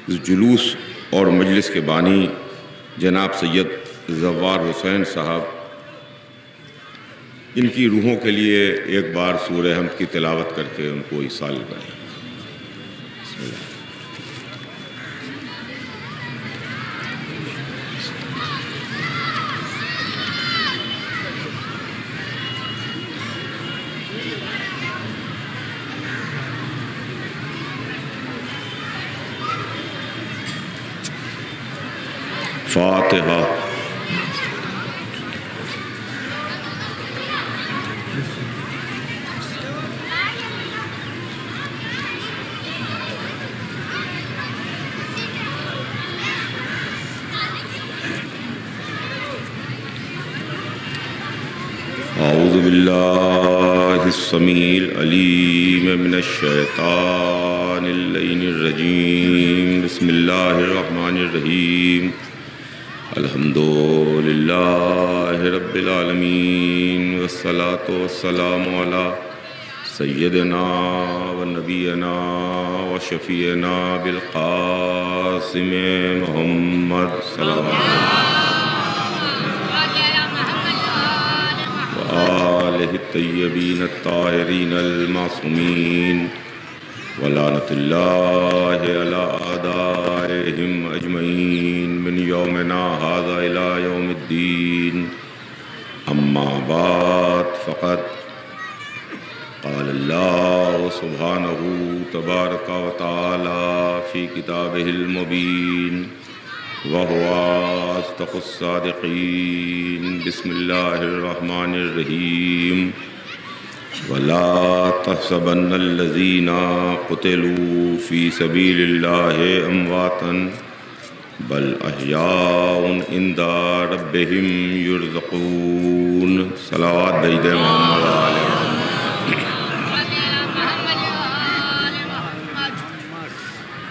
اس جلوس اور مجلس کے بانی جناب سید زوار حسین صاحب، ان کی روحوں کے لیے ایک بار سورہ حمد کی تلاوت کر کے ان کو ایصال کریں۔ بسم اللہ۔ فاتحہ۔ اعوذ باللہ السمیع العلیم من الشیطان اللعین الرجیم، بسم اللہ الرحمن الرحیم، الحمد للہ رب العالمین، والصلاة والسلام علی سیدنا و نبینا و شفیعنا بالقاسم محمد صلی اللہ علیہ وسلم وآلہ الطیبین الطاہرین المعصومین، ولعنۃ اللہ علی اعدائہم اجمعین من یومنا ھذا الی یوم الدین۔ اما بعد فقد قال اللہ سبحانہ تبارک و تعالی فی کتابہ المبین، وَهُوَ أَصْدَقُ الصَّادِقِينَ۔ بسم اللہ الرحمن الرحیم۔ وَلَا تَحْسَبَنَّ الَّذِينَ قُتِلُوا فِي سَبِيلِ اللَّهِ أَمْوَاتًا بَلْ أَحْيَاءٌ عِندَ رَبِّهِمْ يُرْزَقُونَ۔ صلوات بھیج دیں محمد آل محمد۔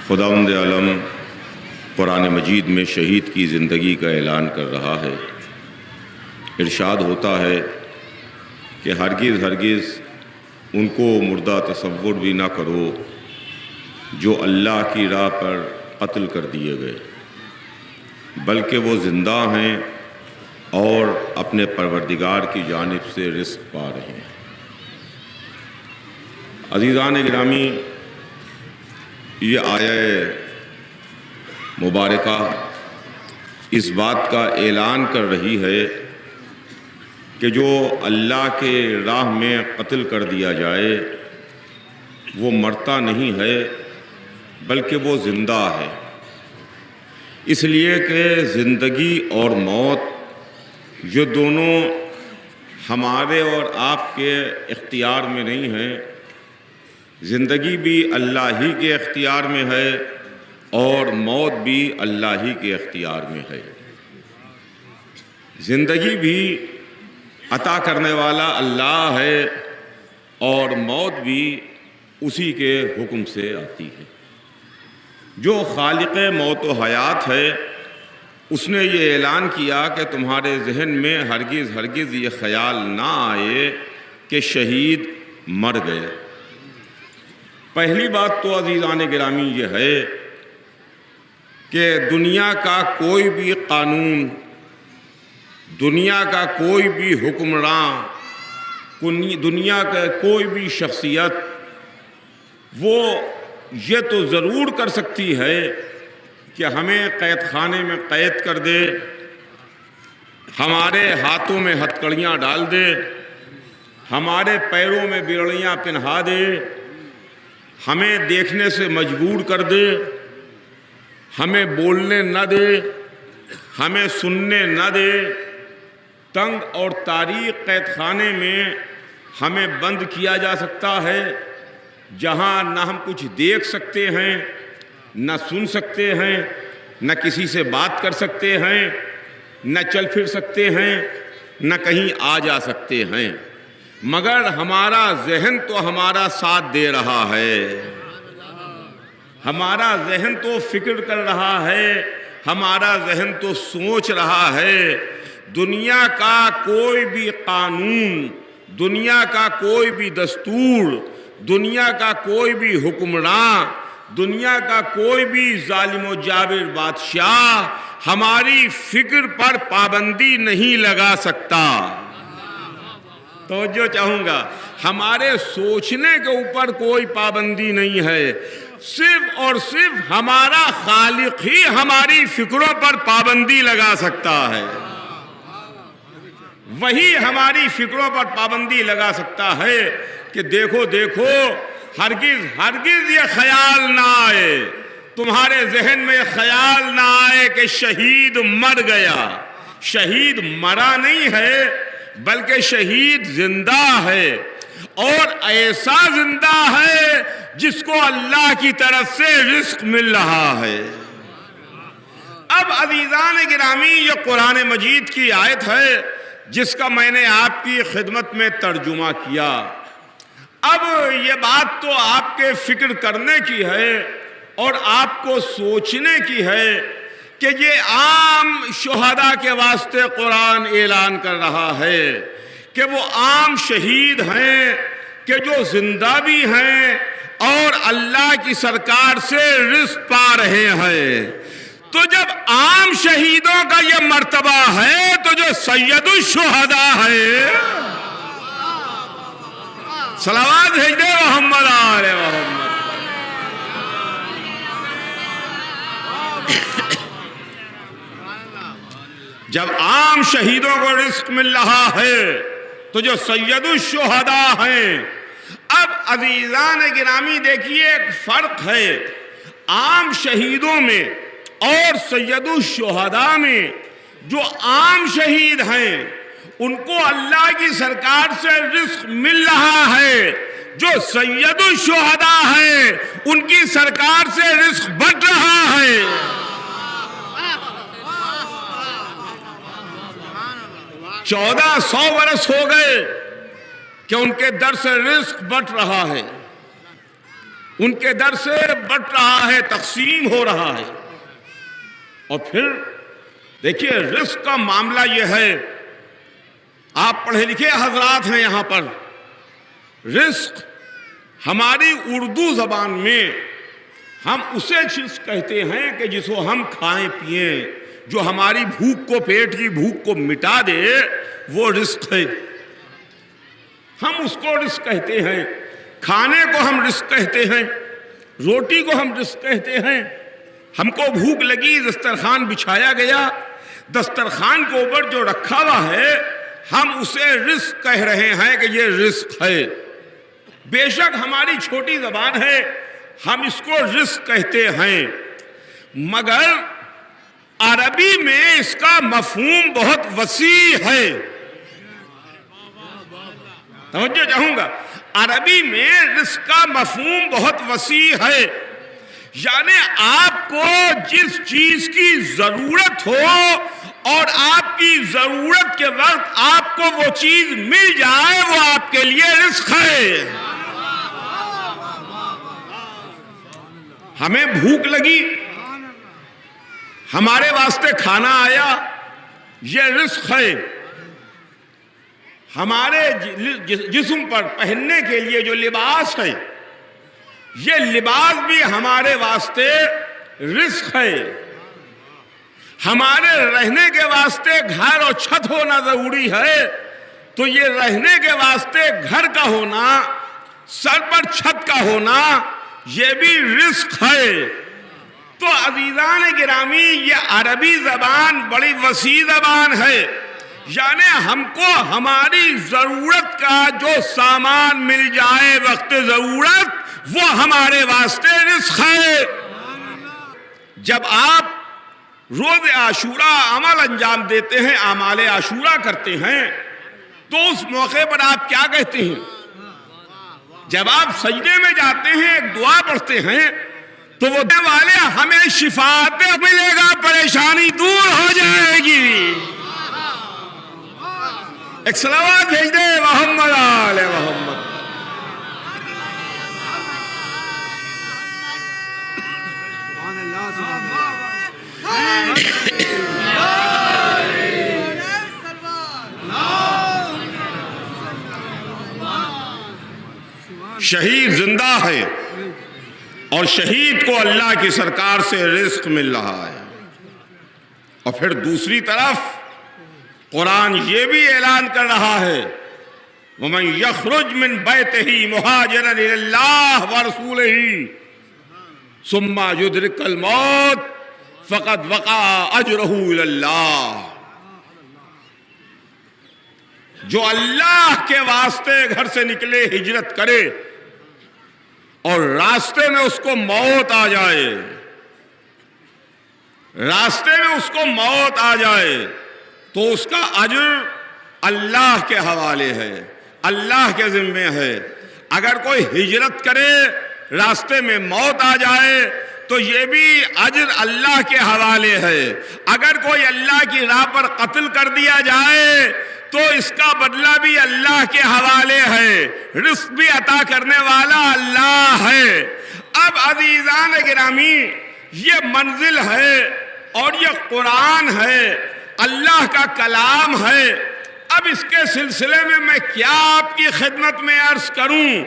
خداوند عالم قرآن مجید میں شہید کی زندگی کا اعلان کر رہا ہے۔ ارشاد ہوتا ہے کہ ہرگز ہرگز ان کو مردہ تصور بھی نہ کرو جو اللہ کی راہ پر قتل کر دیے گئے، بلکہ وہ زندہ ہیں اور اپنے پروردگار کی جانب سے رزق پا رہے ہیں۔ عزیزان گرامی، یہ آیہ مبارکہ اس بات کا اعلان کر رہی ہے کہ جو اللہ کے راہ میں قتل کر دیا جائے وہ مرتا نہیں ہے بلکہ وہ زندہ ہے، اس لیے کہ زندگی اور موت یہ دونوں ہمارے اور آپ کے اختیار میں نہیں ہیں۔ زندگی بھی اللہ ہی کے اختیار میں ہے اور موت بھی اللہ ہی کے اختیار میں ہے۔ زندگی بھی عطا کرنے والا اللہ ہے اور موت بھی اسی کے حکم سے آتی ہے۔ جو خالق موت و حیات ہے اس نے یہ اعلان کیا کہ تمہارے ذہن میں ہرگز ہرگز یہ خیال نہ آئے کہ شہید مر گئے۔ پہلی بات تو عزیزان گرامی یہ ہے کہ دنیا کا کوئی بھی قانون، دنیا کا کوئی بھی حکمراں، دنیا کا کوئی بھی شخصیت وہ یہ تو ضرور کر سکتی ہے کہ ہمیں قید خانے میں قید کر دے، ہمارے ہاتھوں میں ہتھکڑیاں ڈال دے، ہمارے پیروں میں بیڑیاں پہنا دے، ہمیں دیکھنے سے مجبور کر دے، ہمیں بولنے نہ دے، ہمیں سننے نہ دے، تنگ اور تاریک قید خانے میں ہمیں بند کیا جا سکتا ہے، جہاں نہ ہم کچھ دیکھ سکتے ہیں، نہ سن سکتے ہیں، نہ کسی سے بات کر سکتے ہیں، نہ چل پھر سکتے ہیں، نہ کہیں آ جا سکتے ہیں، مگر ہمارا ذہن تو ہمارا ساتھ دے رہا ہے، ہمارا ذہن تو فکر کر رہا ہے، ہمارا ذہن تو سوچ رہا ہے۔ دنیا کا کوئی بھی قانون، دنیا کا کوئی بھی دستور، دنیا کا کوئی بھی حکمراں دنیا کا کوئی بھی ظالم و جابر بادشاہ ہماری فکر پر پابندی نہیں لگا سکتا. توجہ چاہوں گا، ہمارے سوچنے کے اوپر کوئی پابندی نہیں ہے، صرف اور صرف ہمارا خالق ہی ہماری فکروں پر پابندی لگا سکتا ہے. وہی ہماری فکروں پر پابندی لگا سکتا ہے کہ دیکھو دیکھو، ہرگز ہرگز یہ خیال نہ آئے، تمہارے ذہن میں خیال نہ آئے کہ شہید مر گیا. شہید مرا نہیں ہے بلکہ شہید زندہ ہے، اور ایسا زندہ ہے جس کو اللہ کی طرف سے رزق مل رہا ہے. اب عزیزان گرامی، یہ قرآن مجید کی آیت ہے جس کا میں نے آپ کی خدمت میں ترجمہ کیا. اب یہ بات تو آپ کے فکر کرنے کی ہے اور آپ کو سوچنے کی ہے کہ یہ عام شہداء کے واسطے قرآن اعلان کر رہا ہے کہ وہ عام شہید ہیں کہ جو زندہ بھی ہیں اور اللہ کی سرکار سے رزق پا رہے ہیں. تو جب عام شہیدوں کا یہ مرتبہ ہے تو جو سید الشہداء ہے، صلوات بھیج دے محمد آل محمد. جب عام شہیدوں کو رزق مل رہا ہے تو جو سید الشہداء ہیں. اب عزیزان گرامی دیکھیے، ایک فرق ہے عام شہیدوں میں اور سید الشہداء میں. جو عام شہید ہیں ان کو اللہ کی سرکار سے رزق مل رہا ہے، جو سید الشہداء ہیں ان کی سرکار سے رزق بٹ رہا ہے. 1400 برس ہو گئے کہ ان کے در سے رزق بٹ رہا ہے، ان کے در سے بٹ رہا ہے، تقسیم ہو رہا ہے. اور پھر دیکھیے رزق کا معاملہ یہ ہے، آپ پڑھے لکھے حضرات ہیں یہاں پر، رزق ہماری اردو زبان میں ہم اسے چیز کہتے ہیں کہ جس کو ہم کھائیں پیئیں، جو ہماری بھوک کو، پیٹ کی بھوک کو مٹا دے، وہ رزق ہے. ہم اس کو رزق کہتے ہیں. کھانے کو ہم رزق کہتے ہیں، روٹی کو ہم رزق کہتے ہیں. ہم کو بھوک لگی، دسترخوان بچھایا گیا، دسترخوان کے اوپر جو رکھا ہوا ہے ہم اسے رزق کہہ رہے ہیں کہ یہ رزق ہے. بے شک ہماری چھوٹی زبان ہے، ہم اس کو رزق کہتے ہیں، مگر عربی میں اس کا مفہوم بہت وسیع ہے. توجہ چاہوں گا، عربی میں رزق کا مفہوم بہت وسیع ہے. یعنی آپ کو جس چیز کی ضرورت ہو اور آپ کی ضرورت کے وقت آپ کو وہ چیز مل جائے، وہ آپ کے لیے رزق ہے. ہمیں بھوک لگی، ہمارے واسطے کھانا آیا، یہ رزق ہے. ہمارے جسم پر پہننے کے لیے جو لباس ہے، یہ لباس بھی ہمارے واسطے رزق ہے. ہمارے رہنے کے واسطے گھر اور چھت ہونا ضروری ہے، تو یہ رہنے کے واسطے گھر کا ہونا، سر پر چھت کا ہونا، یہ بھی رزق ہے. تو عزیزان گرامی، یہ عربی زبان بڑی وسیع زبان ہے. یعنی ہم کو ہماری ضرورت کا جو سامان مل جائے وقت ضرورت، وہ ہمارے واسطے رزق ہے. جب آپ روز عاشورہ عمل انجام دیتے ہیں، اعمال عاشورہ کرتے ہیں، تو اس موقع پر آپ کیا کہتے ہیں؟ جب آپ سجدے میں جاتے ہیں، ایک دعا پڑھتے ہیں، تو وہ دے والے ہمیں شفاعت ملے گا، پریشانی دور ہو جائے گی. ایک صلوات بھیج دے محمد آل محمد. شہید زندہ ہے، اور شہید کو اللہ کی سرکار سے رزق مل رہا ہے۔ اور پھر دوسری طرف قرآن یہ بھی اعلان کر رہا ہے وَمَن يَخْرُجْ مِن بَيْتِهِ مُهَاجِرًا إِلَى اللَّهِ وَرَسُولِهِ ثُمَّ يُدْرِكَ الْمَوْتَ فَقَدْ وَقَعَ أَجْرُهُ إِلَى اللَّهِ۔ جو اللہ کے واسطے گھر سے نکلے، ہجرت کرے اور راستے میں اس کو موت آ جائے، راستے میں اس کو موت آ جائے تو اس کا اجر اللہ کے حوالے ہے، اللہ کے ذمے ہے۔ اگر کوئی ہجرت کرے، راستے میں موت آ جائے تو یہ بھی اجر اللہ کے حوالے ہے۔ اگر کوئی اللہ کی راہ پر قتل کر دیا جائے تو اس کا بدلہ بھی اللہ کے حوالے ہے، رزق بھی عطا کرنے والا اللہ ہے۔ اب عزیزان گرامی، یہ منزل ہے اور یہ قرآن ہے، اللہ کا کلام ہے۔ اب اس کے سلسلے میں کیا آپ کی خدمت میں عرض کروں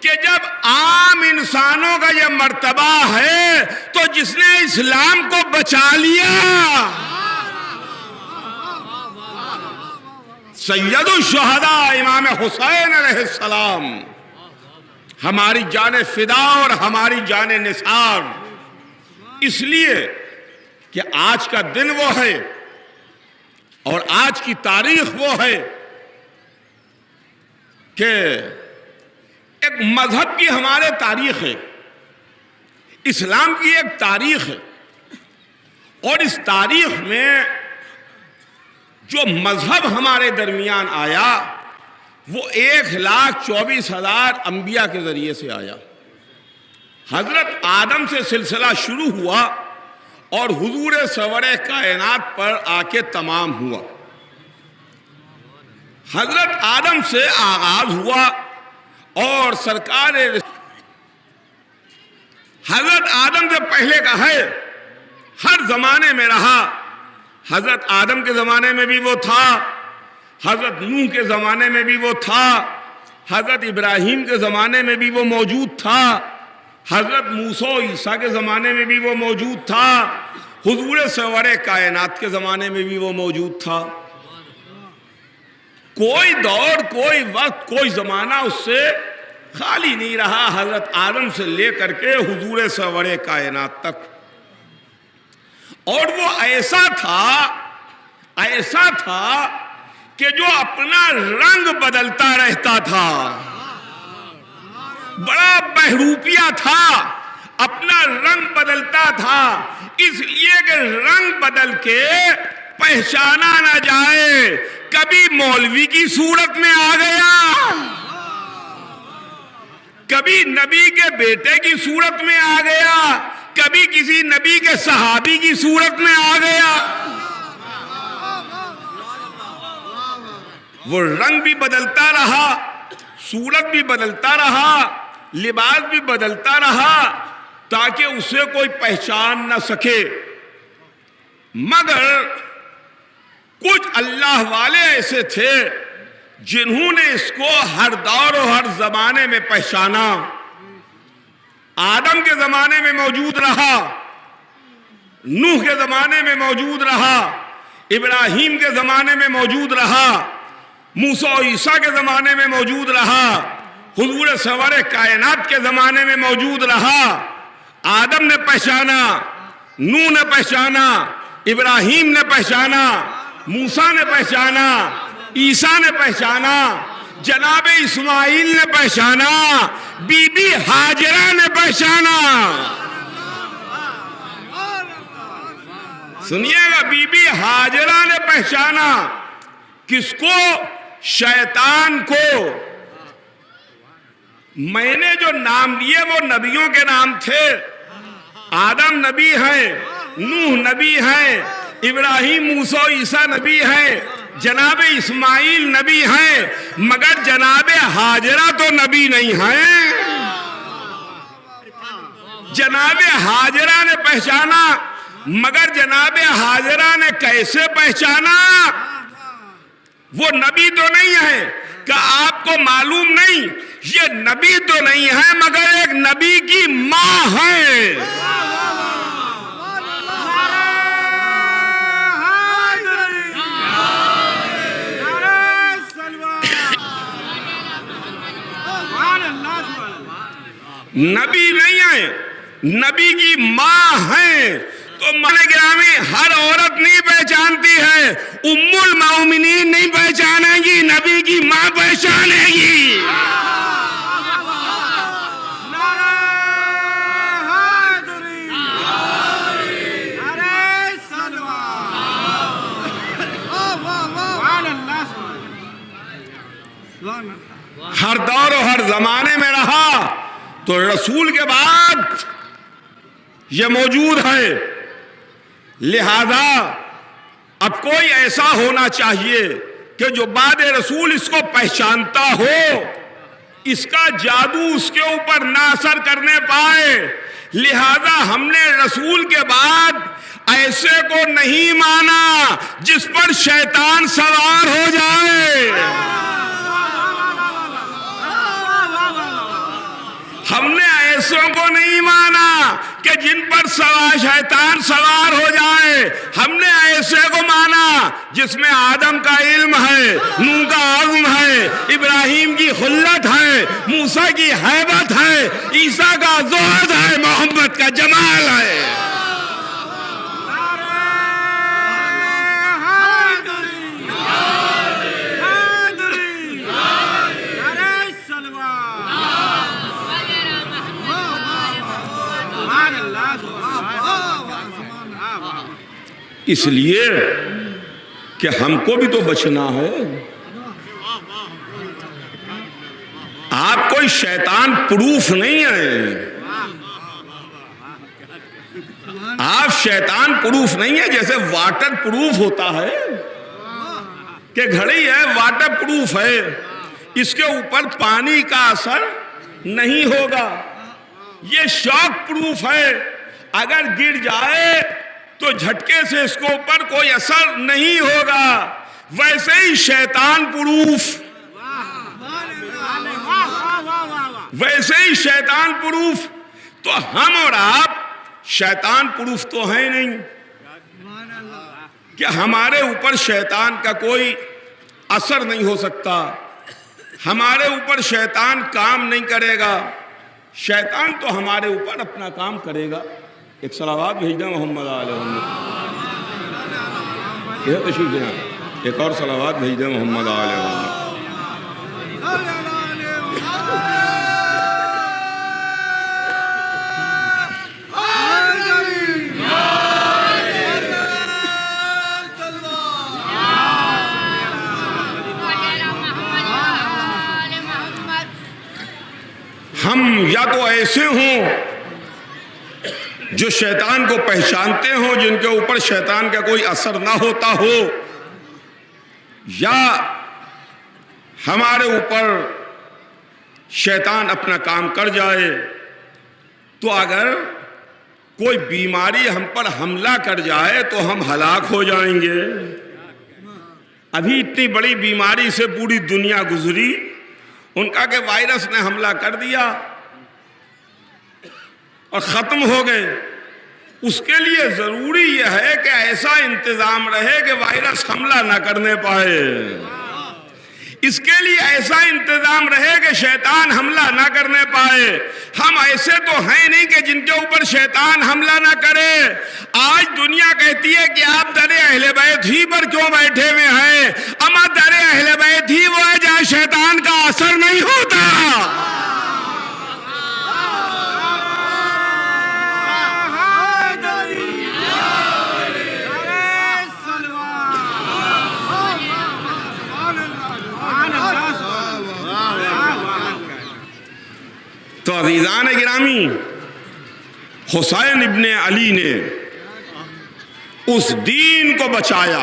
کہ جب عام انسانوں کا یہ مرتبہ ہے تو جس نے اسلام کو بچا لیا، سید الشہداء امام حسین علیہ السلام، ہماری جان فدا اور ہماری جان نثار، اس لیے کہ آج کا دن وہ ہے اور آج کی تاریخ وہ ہے کہ ایک مذہب کی ہمارے تاریخ ہے، اسلام کی ایک تاریخ ہے، اور اس تاریخ میں جو مذہب ہمارے درمیان آیا وہ 1,24,000 انبیاء کے ذریعے سے آیا۔ حضرت آدم سے سلسلہ شروع ہوا اور حضور سرور کائنات پر آ کے تمام ہوا۔ حضرت آدم سے آغاز ہوا اور سرکار حضرت آدم سے پہلے کا ہے، ہر زمانے میں رہا۔ حضرت آدم کے زمانے میں بھی وہ تھا، حضرت نوح کے زمانے میں بھی وہ تھا، حضرت ابراہیم کے زمانے میں بھی وہ موجود تھا، حضرت موسیٰ و عیسیٰ کے زمانے میں بھی وہ موجود تھا، حضور سرور کائنات کے زمانے میں بھی وہ موجود تھا۔ کوئی دور، کوئی وقت، کوئی زمانہ اس سے خالی نہیں رہا، حضرت آدم سے لے کر کے حضور سرور کائنات تک۔ اور وہ ایسا تھا کہ جو اپنا رنگ بدلتا رہتا تھا، بڑا بہروپیہ تھا، اپنا رنگ بدلتا تھا، اس لیے کہ رنگ بدل کے پہچانا نہ جائے۔ کبھی مولوی کی صورت میں آ گیا، کبھی نبی کے بیٹے کی صورت میں آ گیا، کبھی کسی نبی کے صحابی کی صورت میں آ گیا۔ وہ رنگ بھی بدلتا رہا، صورت بھی بدلتا رہا، لباس بھی بدلتا رہا، تاکہ اسے کوئی پہچان نہ سکے۔ مگر کچھ اللہ والے ایسے تھے جنہوں نے اس کو ہر دور و ہر زمانے میں پہچانا۔ آدم کے زمانے میں موجود رہا، نوح کے زمانے میں موجود رہا، ابراہیم کے زمانے میں موجود رہا، موسیٰ و عیسیٰ کے زمانے میں موجود رہا، حضور سرور کائنات کے زمانے میں موجود رہا۔ آدم نے پہچانا، نوح نے پہچانا، ابراہیم نے پہچانا، موسیٰ نے پہچانا، عیسیٰ نے پہچانا، جناب اسماعیل نے پہچانا، بی بی ہاجرہ نے پہچانا۔ سنیے گا، بی بی ہاجرہ نے پہچانا۔ کس کو؟ شیطان کو۔ میں نے جو نام لیے وہ نبیوں کے نام تھے۔ آدم نبی ہیں، نوح نبی ہیں، ابراہیم، موسیٰ، عیسیٰ نبی ہیں، جناب اسماعیل نبی ہیں، مگر جناب ہاجرہ تو نبی نہیں ہیں۔ جناب ہاجرہ نے پہچانا، مگر جناب ہاجرہ نے کیسے پہچانا؟ وہ نبی تو نہیں ہے کہ آپ کو معلوم نہیں؟ یہ نبی تو نہیں ہے مگر ایک نبی کی ماں ہے. نبی نہیں ہے، نبی کی ماں ہے. تو مانے گرامی ہر عورت نہیں پہچانتی ہے، ام المومنین نہیں پہچانے گی، نبی کی ماں پہچانے گی. ہر دور و ہر زمانے میں رہا تو رسول کے بعد یہ موجود ہے. لہذا اب کوئی ایسا ہونا چاہیے کہ جو بعد رسول اس کو پہچانتا ہو، اس کا جادو اس کے اوپر نہ اثر کرنے پائے. لہذا ہم نے رسول کے بعد ایسے کو نہیں مانا جس پر شیطان سوار ہو جائے. ہم نے ایسوں کو نہیں مانا کہ جن پر شیطان سوار ہو جائے. ہم نے ایسے کو مانا جس میں آدم کا علم ہے، نوح کا عزم ہے، ابراہیم کی خلت ہے، موسیٰ کی ہیبت ہے، عیسیٰ کا زہد ہے، محمد کا جمال ہے. اس لیے کہ ہم کو بھی تو بچنا ہے. آپ کوئی شیطان پروف نہیں ہیں، آپ شیطان پروف نہیں ہے. جیسے واٹر پروف ہوتا ہے کہ گھڑی ہے، واٹر پروف ہے، اس کے اوپر پانی کا اثر نہیں ہوگا. یہ شاک پروف ہے، اگر گر جائے تو جھٹکے سے اس کے اوپر کوئی اثر نہیں ہوگا. ویسے ہی شیطان پروف، ویسے ہی شیطان پروف. تو ہم اور آپ شیطان پروف تو ہیں نہیں کہ ہمارے اوپر شیطان کا کوئی اثر نہیں ہو سکتا، ہمارے اوپر شیطان کام نہیں کرے گا. شیطان تو ہمارے اوپر اپنا کام کرے گا. ایک صلوات بھیجنا محمد علیہ وسلم. یہ تشریف دینا، ایک اور صلوات بھیجنا محمد علیہ وسلم. ہم یا تو ایسے ہوں جو شیطان کو پہچانتے ہوں، جن کے اوپر شیطان کا کوئی اثر نہ ہوتا ہو، یا ہمارے اوپر شیطان اپنا کام کر جائے. تو اگر کوئی بیماری ہم پر حملہ کر جائے تو ہم ہلاک ہو جائیں گے. ابھی اتنی بڑی بیماری سے پوری دنیا گزری، ان کا کہ وائرس نے حملہ کر دیا اور ختم ہو گئے. اس کے لیے ضروری یہ ہے کہ ایسا انتظام رہے کہ وائرس حملہ نہ کرنے پائے. اس کے لیے ایسا انتظام رہے کہ شیطان حملہ نہ کرنے پائے. ہم ایسے تو ہیں نہیں کہ جن کے اوپر شیطان حملہ نہ کرے. آج دنیا کہتی ہے کہ آپ در اہل بیت ہی پر کیوں بیٹھے ہوئے ہیں؟ اما در اہل بیت ہی وہ ہے جہاں شیطان کا اثر نہیں ہوتا. تو عزیزان گرامی، حسین ابن علی نے اس دین کو بچایا،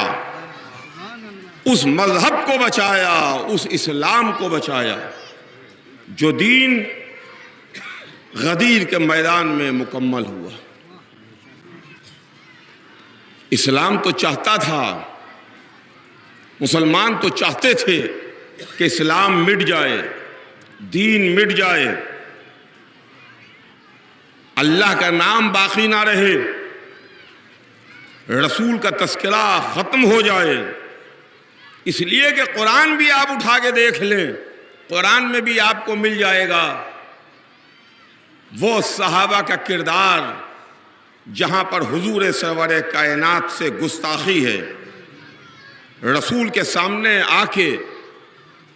اس مذہب کو بچایا، اس اسلام کو بچایا جو دین غدیر کے میدان میں مکمل ہوا. اسلام تو چاہتا تھا، مسلمان تو چاہتے تھے کہ اسلام مٹ جائے، دین مٹ جائے، اللہ کا نام باقی نہ رہے، رسول کا تذکرہ ختم ہو جائے۔ اس لیے کہ قرآن بھی آپ اٹھا کے دیکھ لیں، قرآن میں بھی آپ کو مل جائے گا وہ صحابہ کا کردار جہاں پر حضور سرور کائنات سے گستاخی ہے، رسول کے سامنے آ کے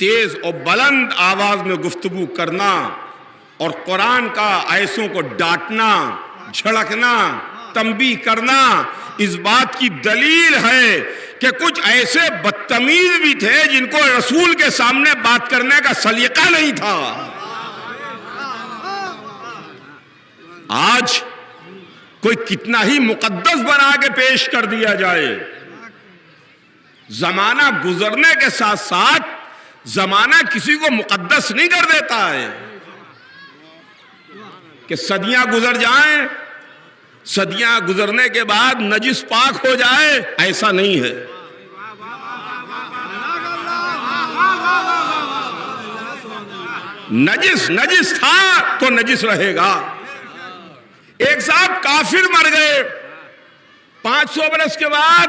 تیز اور بلند آواز میں گفتگو کرنا اور قرآن کا آیتوں کو ڈانٹنا، جھڑکنا، تنبیہ کرنا، اس بات کی دلیل ہے کہ کچھ ایسے بدتمیز بھی تھے جن کو رسول کے سامنے بات کرنے کا سلیقہ نہیں تھا۔ آج کوئی کتنا ہی مقدس بنا کے پیش کر دیا جائے، زمانہ گزرنے کے ساتھ ساتھ زمانہ کسی کو مقدس نہیں کر دیتا ہے کہ صدیاں گزر جائیں، صدیاں گزرنے کے بعد نجس پاک ہو جائے، ایسا نہیں ہے۔ نجس تھا تو نجس رہے گا۔ ایک صاحب کافر مر گئے 500 برس کے بعد،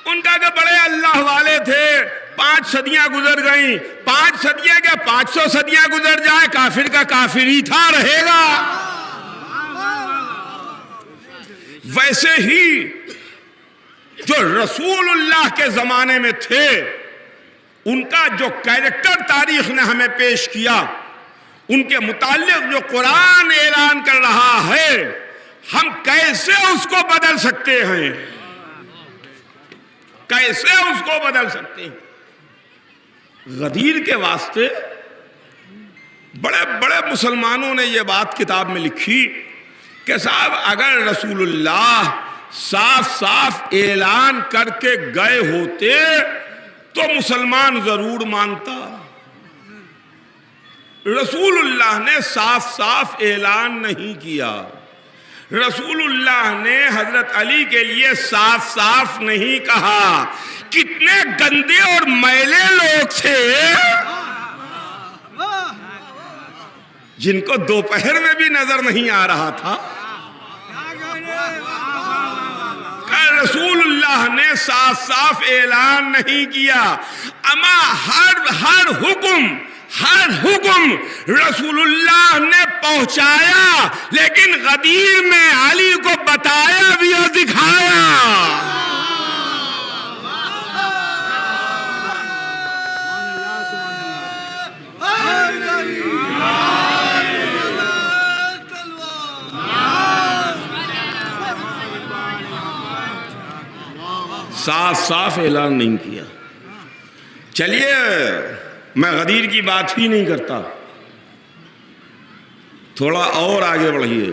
ان کا کہ بڑے اللہ والے تھے، 5 صدیاں گزر گئیں، 5 صدیاں کیا 500 صدیاں گزر جائے، کافر کا کافر ہی تھا، رہے گا۔ ویسے ہی جو رسول اللہ کے زمانے میں تھے، ان کا جو کیریکٹر تاریخ نے ہمیں پیش کیا، ان کے متعلق جو قرآن اعلان کر رہا ہے، ہم کیسے اس کو بدل سکتے ہیں؟ کیسے اس کو بدل سکتے ہیں؟ غدیر کے واسطے بڑے بڑے مسلمانوں نے یہ بات کتاب میں لکھی کہ صاحب اگر رسول اللہ صاف صاف اعلان کر کے گئے ہوتے تو مسلمان ضرور مانتا۔ رسول اللہ نے صاف صاف اعلان نہیں کیا، رسول اللہ نے حضرت علی کے لیے صاف صاف نہیں کہا۔ کتنے گندے اور میلے لوگ تھے جن کو دوپہر میں بھی نظر نہیں آ رہا تھا۔ رسول اللہ نے صاف صاف اعلان نہیں کیا، اما ہر حکم رسول اللہ نے پہنچایا، لیکن غدیر میں علی کو بتایا بھی اور دکھایا۔ صاف صاف اعلان نہیں کیا۔ چلیے میں غدیر کی بات ہی نہیں کرتا، تھوڑا اور آگے بڑھیے۔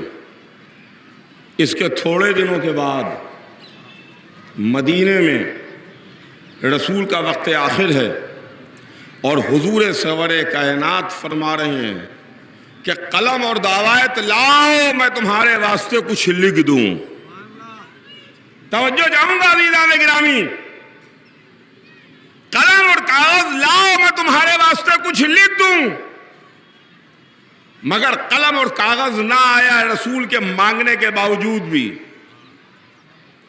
اس کے تھوڑے دنوں کے بعد مدینے میں رسول کا وقت آخر ہے اور حضور سرور کائنات فرما رہے ہیں کہ قلم اور دعوت لاؤ، میں تمہارے واسطے کچھ لکھ دوں۔ توجہ چاہوں گا عزیزان گرامی، قلم اور کاغذ لاؤ، میں تمہارے واسطے کچھ لکھ دوں۔ مگر قلم اور کاغذ نہ آیا رسول کے مانگنے کے باوجود بھی،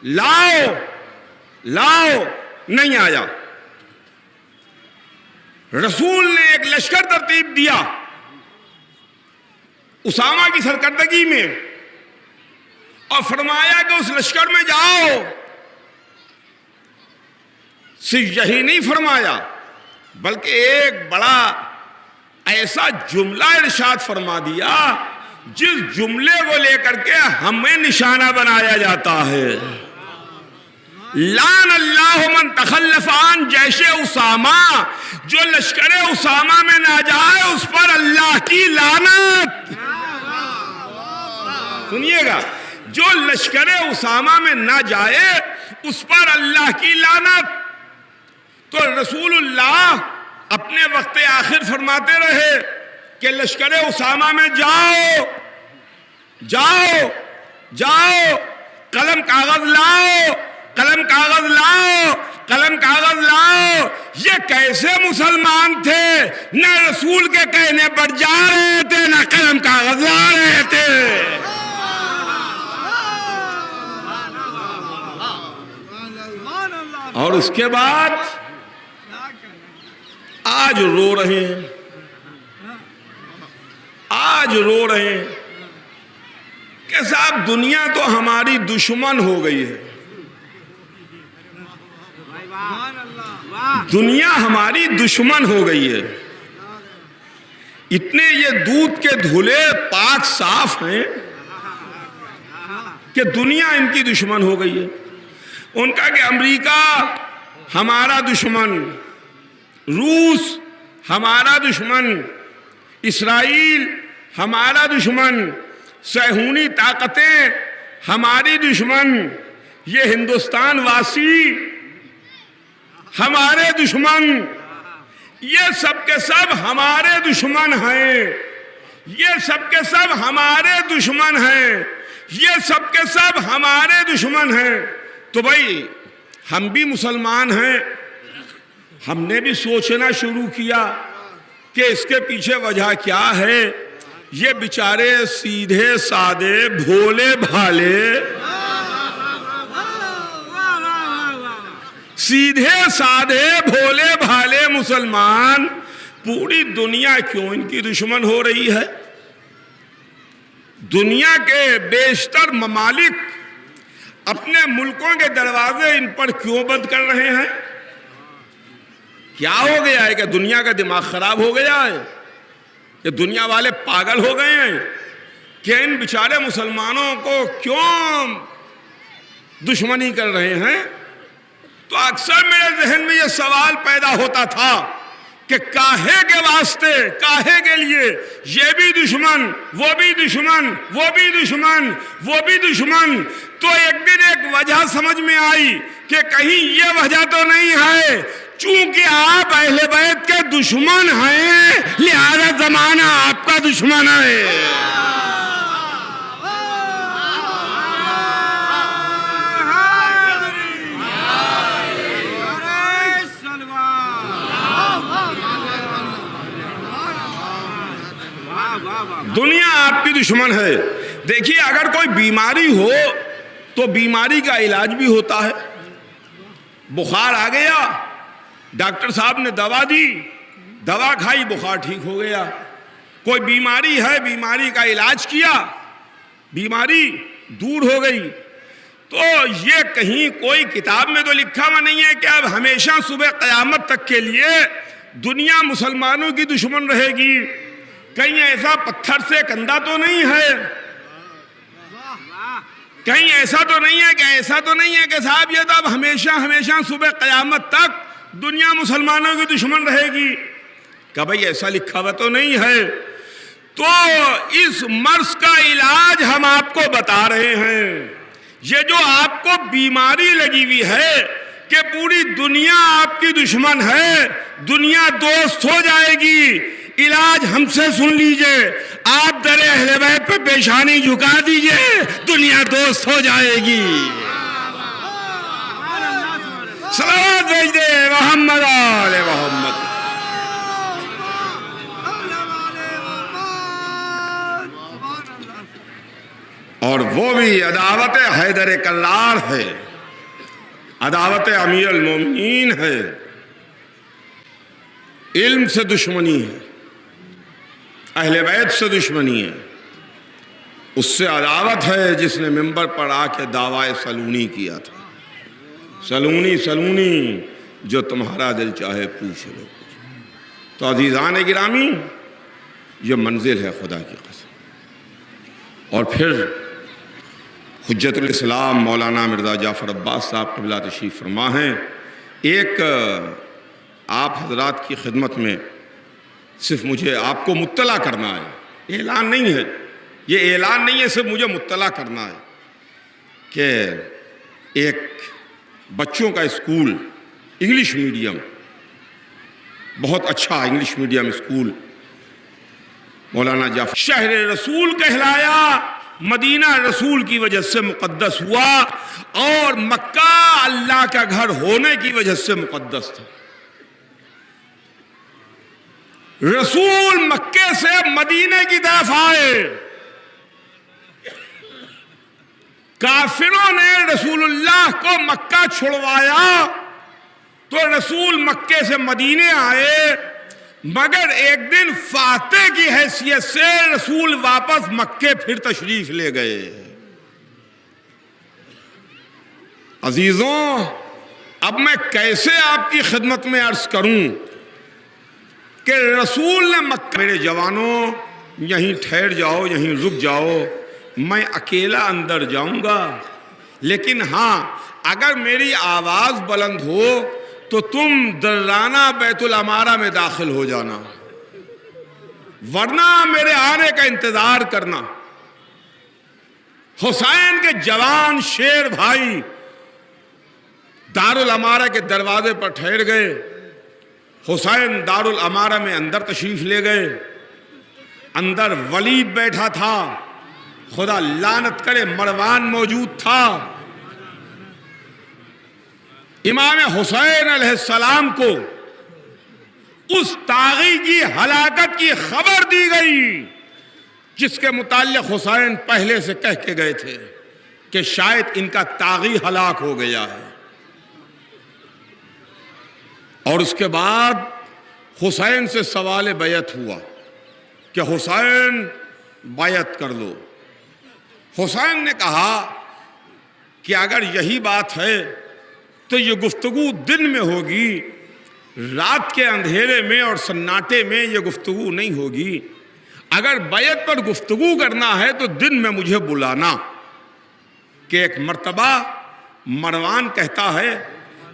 لاؤ نہیں آیا۔ رسول نے ایک لشکر ترتیب دیا اسامہ کی سرکردگی میں اور فرمایا کہ اس لشکر میں جاؤ۔ صرف یہی نہیں فرمایا بلکہ ایک بڑا ایسا جملہ ارشاد فرما دیا جس جملے کو لے کر کے ہمیں نشانہ بنایا جاتا ہے۔ لعن اللہ من تخلف عن جیش اسامہ، جو لشکر اسامہ میں نہ جائے اس پر اللہ کی لعنت۔ سنیے گا، جو لشکر اسامہ میں نہ جائے اس پر اللہ کی لعنت۔ تو رسول اللہ اپنے وقت آخر فرماتے رہے کہ لشکر اسامہ میں جاؤ جاؤ جاؤ، قلم کاغذ لاؤ، قلم کاغذ لاؤ، قلم کاغذ لاؤ۔ یہ کیسے مسلمان تھے؟ نہ رسول کے کہنے پر جا رہے تھے، نہ قلم کاغذ لا رہے تھے۔ اور اس کے بعد آج رو رہے ہیں، آج رو رہے ہیں کہ صاحب دنیا تو ہماری دشمن ہو گئی ہے، دنیا ہماری دشمن ہو گئی ہے۔ اتنے یہ دودھ کے دھلے پاک صاف ہیں کہ دنیا ان کی دشمن ہو گئی ہے۔ ان کا کہ امریکہ ہمارا دشمن، روس ہمارا دشمن، اسرائیل ہمارا دشمن، صہیونی طاقتیں ہماری دشمن، یہ ہندوستان واسی ہمارے دشمن، یہ سب کے سب ہمارے دشمن ہیں، یہ سب کے سب ہمارے دشمن ہیں، یہ سب کے سب ہمارے دشمن ہیں۔ تو بھائی ہم بھی مسلمان ہیں، ہم نے بھی سوچنا شروع کیا کہ اس کے پیچھے وجہ کیا ہے۔ یہ بیچارے سیدھے سادے بھولے بھالے، سیدھے سادے بھولے بھالے مسلمان پوری دنیا کیوں ان کی دشمن ہو رہی ہے؟ دنیا کے بیشتر ممالک اپنے ملکوں کے دروازے ان پر کیوں بند کر رہے ہیں؟ کیا ہو گیا ہے کہ دنیا کا دماغ خراب ہو گیا ہے؟ کہ دنیا والے پاگل ہو گئے ہیں کہ ان بیچارے مسلمانوں کو کیوں دشمنی کر رہے ہیں؟ تو اکثر میرے ذہن میں یہ سوال پیدا ہوتا تھا کہ کاہے کے واسطے، کاہے کے لیے یہ بھی دشمن، وہ بھی دشمن، وہ بھی دشمن، وہ بھی دشمن۔ تو ایک دن ایک وجہ سمجھ میں آئی کہ کہیں یہ وجہ تو نہیں ہے چونکہ آپ اہل بیت کے دشمن ہیں لہذا زمانہ آپ کا دشمن ہے۔ دنیا آپ کی دشمن ہے۔ دیکھیے اگر کوئی بیماری ہو تو بیماری کا علاج بھی ہوتا ہے۔ بخار آ گیا، ڈاکٹر صاحب نے دوا دی، دوا کھائی، بخار ٹھیک ہو گیا۔ کوئی بیماری ہے، بیماری کا علاج کیا، بیماری دور ہو گئی۔ تو یہ کہیں کوئی کتاب میں تو لکھا ہوا نہیں ہے کہ اب ہمیشہ صبح قیامت تک کے لیے دنیا مسلمانوں کی دشمن رہے گی۔ کہیں ایسا پتھر سے کندھا تو نہیں ہے، کہیں ایسا تو نہیں ہے کہ ایسا تو نہیں ہے کہ صاحب یہ تو اب ہمیشہ ہمیشہ صبح قیامت تک دنیا مسلمانوں کی دشمن رہے گی۔ کہ بھئی ایسا لکھا ہوا تو نہیں ہے۔ تو اس مرض کا علاج ہم آپ کو بتا رہے ہیں۔ یہ جو آپ کو بیماری لگی ہوئی ہے کہ پوری دنیا آپ کی دشمن ہے، دنیا دوست ہو جائے گی، علاج ہم سے سن لیجئے۔ آپ در اہل بیت پہ پیشانی جھکا دیجئے، دنیا دوست ہو جائے گی۔ صلوات بھیج دے محمد آل محمد۔ اور وہ بھی عداوت حیدر کرار ہے، عداوت امیر المومنین ہے، علم سے دشمنی ہے، اہل بیت سے دشمنی ہے۔ اس سے عداوت ہے جس نے منبر پر آ کے دعویٰ سلونی کیا تھا، سلونی سلونی جو تمہارا دل چاہے پوچھ لو۔ تو عزیزان گرامی یہ منزل ہے خدا کی قسم۔ اور پھر حجت الاسلام مولانا مرزا جعفر عباس صاحب قبلہ تشریف فرما ہیں۔ ایک آپ حضرات کی خدمت میں صرف مجھے آپ کو مطلع کرنا ہے، اعلان نہیں ہے، یہ اعلان نہیں ہے، صرف مجھے مطلع کرنا ہے کہ ایک بچوں کا اسکول، انگلش میڈیم، بہت اچھا انگلش میڈیم اسکول مولانا جعفر شہر رسول کہلایا، مدینہ رسول کی وجہ سے مقدس ہوا، اور مکہ اللہ کا گھر ہونے کی وجہ سے مقدس تھا۔ رسول مکے سے مدینے کی طرف آئے، کافروں نے رسول اللہ کو مکہ چھڑوایا تو رسول مکے سے مدینے آئے، مگر ایک دن فاتح کی حیثیت سے رسول واپس مکے پھر تشریف لے گئے۔ عزیزوں، اب میں کیسے آپ کی خدمت میں عرض کروں کہ رسول نے مکہ، میرے جوانوں یہیں ٹھہر جاؤ، یہیں رک جاؤ، میں اکیلا اندر جاؤں گا، لیکن ہاں اگر میری آواز بلند ہو تو تم درانہ بیت العمارہ میں داخل ہو جانا، ورنہ میرے آنے کا انتظار کرنا۔ حسین کے جوان شیر بھائی دارالعمارہ کے دروازے پر ٹھہر گئے۔ حسین دارالعمارہ میں اندر تشریف لے گئے۔ اندر ولید بیٹھا تھا، خدا لعنت کرے مروان موجود تھا۔ امام حسین علیہ السلام کو اس طاغی کی ہلاکت کی خبر دی گئی جس کے متعلق حسین پہلے سے کہہ کے گئے تھے کہ شاید ان کا طاغی ہلاک ہو گیا ہے۔ اور اس کے بعد حسین سے سوال بیعت ہوا کہ حسین بیعت کر لو۔ حسین نے کہا کہ اگر یہی بات ہے تو یہ گفتگو دن میں ہوگی، رات کے اندھیرے میں اور سناٹے میں یہ گفتگو نہیں ہوگی۔ اگر بیعت پر گفتگو کرنا ہے تو دن میں مجھے بلانا۔ کہ ایک مرتبہ مروان کہتا ہے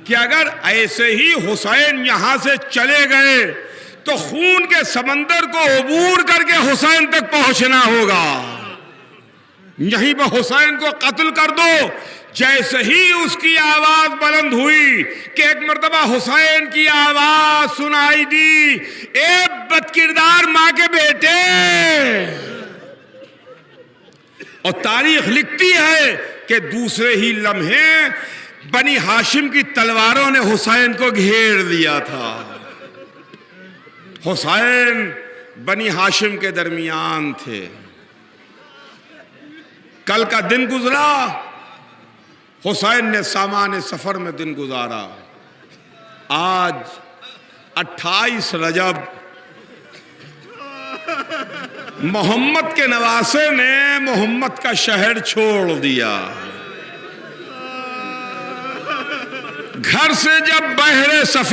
کہ اگر ایسے ہی حسین یہاں سے چلے گئے تو خون کے سمندر کو عبور کر کے حسین تک پہنچنا ہوگا، یہیں پہ حسین کو قتل کر دو۔ جیسے ہی اس کی آواز بلند ہوئی کہ ایک مرتبہ حسین کی آواز سنائی دی، اے بد کردار ماں کے بیٹے، اور تاریخ لکھتی ہے کہ دوسرے ہی لمحے بنی ہاشم کی تلواروں نے حسین کو گھیر لیا تھا۔ حسین بنی ہاشم کے درمیان تھے۔ کل کا دن گزرا، حسین نے سامان سفر میں دن گزارا۔ آج 28 رجب محمد کے نواسے نے محمد کا شہر چھوڑ دیا۔ گھر سے جب بہر سفر